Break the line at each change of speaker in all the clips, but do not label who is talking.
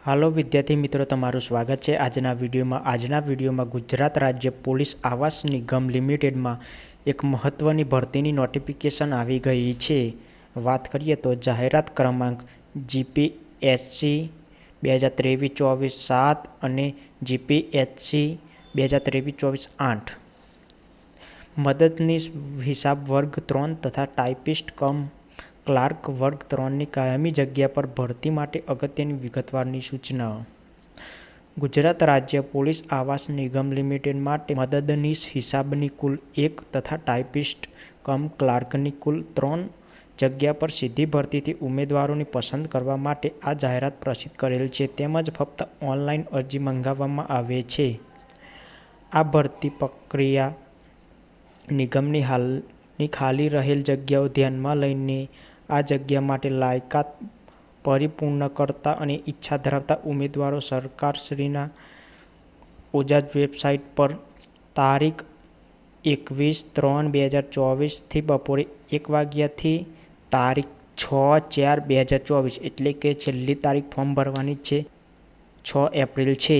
હાલો વિદ્યાર્થી મિત્રો, તમારું સ્વાગત છે આજના વિડીયોમાં ગુજરાત રાજ્ય પોલીસ આવાસ નિગમ લિમિટેડમાં એક મહત્વની ભરતીની નોટિફિકેશન આવી ગઈ છે। વાત કરીએ તો જાહેરાત ક્રમાંક જીપીએસસી 2023-24 7 અને જીપીએસસી 2023-24 8 મદદનીશ હિસાબ વર્ગ 3 તથા ટાઇપિસ્ટ કમ ક્લાર્ક વર્ગ 3ની કાયમી જગ્યા પર ભરતી માટે અગત્યની વિગતવારની સૂચનાઓ। ગુજરાત રાજ્ય પોલીસ આવાસ નિગમ લિમિટેડ માટે મદદનીશ હિસાબની કુલ 1 તથા ટાઇપિસ્ટ કમ ક્લાર્કની કુલ 3 જગ્યા પર સીધી ભરતીથી ઉમેદવારોની પસંદ કરવા માટે આ જાહેરાત પ્રસિદ્ધ કરેલ છે, તેમજ ફક્ત ઓનલાઈન અરજી મંગાવવામાં આવે છે। આ ભરતી પ્રક્રિયા નિગમની હાલની ખાલી રહેલ જગ્યાઓ ધ્યાનમાં લઈને આ જગ્યા માટે લાયકાત પરિપૂર્ણ કરતા અને ઈચ્છા ધરાવતા ઉમેદવારો સરકારશ્રીના ઓજાજ વેબસાઇટ પર તારીખ 21/3/2024 થી બપોરે 1 વાગ્યાથી તારીખ 6/4/2024 એટલે કે છેલ્લી તારીખ ફોર્મ ભરવાની છે 6 એપ્રિલ છે,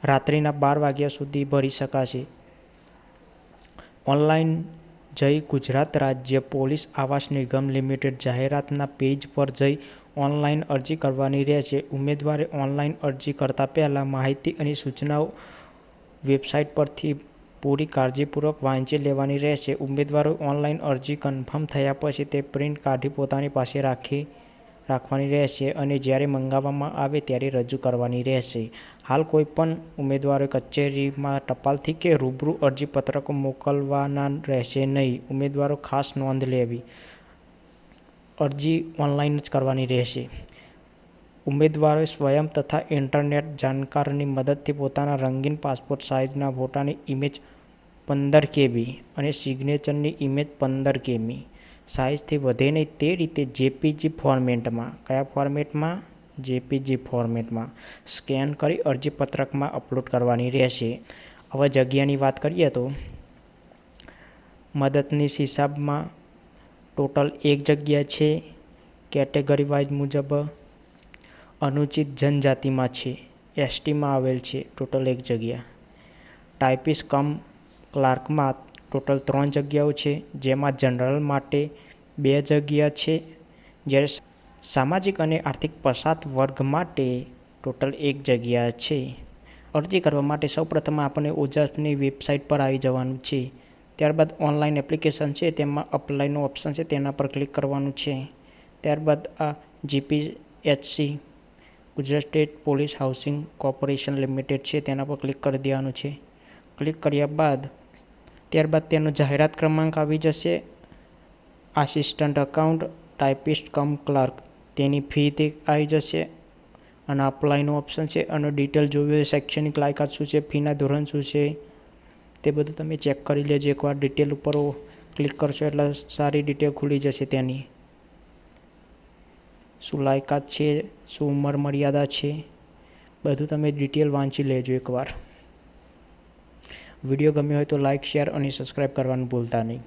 રાત્રિના 12 વાગ્યા સુધી ભરી શકાશે। ઓનલાઈન જઈ ગુજરાત રાજ્ય પોલીસ આવાસ નિગમ લિમિટેડ જાહેરાતના પેજ પર જઈ ઓનલાઈન અરજી કરવાની રહેશે। ઉમેદવારે ઓનલાઈન અરજી કરતા પહેલા માહિતી અને સૂચનાઓ વેબસાઇટ પરથી પૂરી કાળજીપૂર્વક વાંચી લેવાની રહેશે। ઉમેદવારોએ ઓનલાઈન અરજી કન્ફર્મ થયા પછી તે પ્રિન્ટ કાઢી પોતાની પાસે રાખવાની રહેશે અને જ્યારે મંગાવવામાં આવે ત્યારે રજૂ કરવાની રહેશે। હાલ કોઈપણ ઉમેદવારોએ કચેરીમાં ટપાલથી કે રૂબરૂ અરજીપત્રકો મોકલવાના રહેશે નહીં। ઉમેદવારો ખાસ નોંધ લેવી, અરજી ઓનલાઈન જ કરવાની રહેશે। ઉમેદવારોએ સ્વયં તથા ઇન્ટરનેટ જાણકારની મદદથી પોતાના રંગીન પાસપોર્ટ સાઇઝના ફોટાની ઇમેજ 15 KB અને સિગ્નેચરની ઇમેજ 15 KB સાઇઝથી વધે નહીં તે રીતે જેપીજી ફોર્મેટમાં કયા ફોર્મેટમાં જેપીજી ફોર્મેટમાં સ્કેન કરી અરજીપત્રકમાં અપલોડ કરવાની રહેશે। હવે જગ્યાની વાત કરીએ તો મદદનીશ હિસાબમાં ટોટલ 1 જગ્યા છે। કેટેગરી વાઇઝ મુજબ અનુસૂચિત જનજાતિમાં છે, એસટીમાં આવેલ છે, ટોટલ 1 જગ્યા। ટાઇપિસ્ટ કમ ક્લાર્કમાં ટોટલ 3 જગ્યાઓ છે, જેમાં જનરલ માટે 2 જગ્યા છે, જ્યારે સામાજિક અને આર્થિક પછાત વર્ગ માટે ટોટલ 1 જગ્યા છે। અરજી કરવા માટે સૌપ્રથમ આપણે ઓજાસની વેબસાઇટ પર આવી જવાનું છે। ત્યારબાદ ઓનલાઈન એપ્લિકેશન છે, તેમાં અપ્લાયનો ઓપ્શન છે, તેના પર ક્લિક કરવાનું છે। ત્યારબાદ આ GPSC Gujarat state police housing corporation limited છે, તેના પર ક્લિક કરી દેવાનું છે। ક્લિક કર્યા બાદ ત્યારબાદ તેનો જાહેરાત ક્રમાંક આવી જશે। આસિસ્ટન્ટ એકાઉન્ટ ટાઇપિસ્ટ કમ ક્લાર્ક તેની ફી તે આવી જશે અને અપ્લાયનો ઓપ્શન છે અને ડિટેલ જોવી, શૈક્ષણિક લાયકાત શું છે, ફીના ધોરણ શું છે તે બધું તમે ચેક કરી લેજો। એકવાર ડિટેલ ઉપર ક્લિક કરશો એટલે સારી ડિટેલ ખુલી જશે, તેની શું લાયકાત છે, શું ઉંમર મર્યાદા છે, બધું તમે ડિટેલ વાંચી લેજો એકવાર। વિડીયો ગમ્યો હોય તો લાઇક, શેર અને સબસ્ક્રાઈબ કરવાનું ભૂલતા નહીં।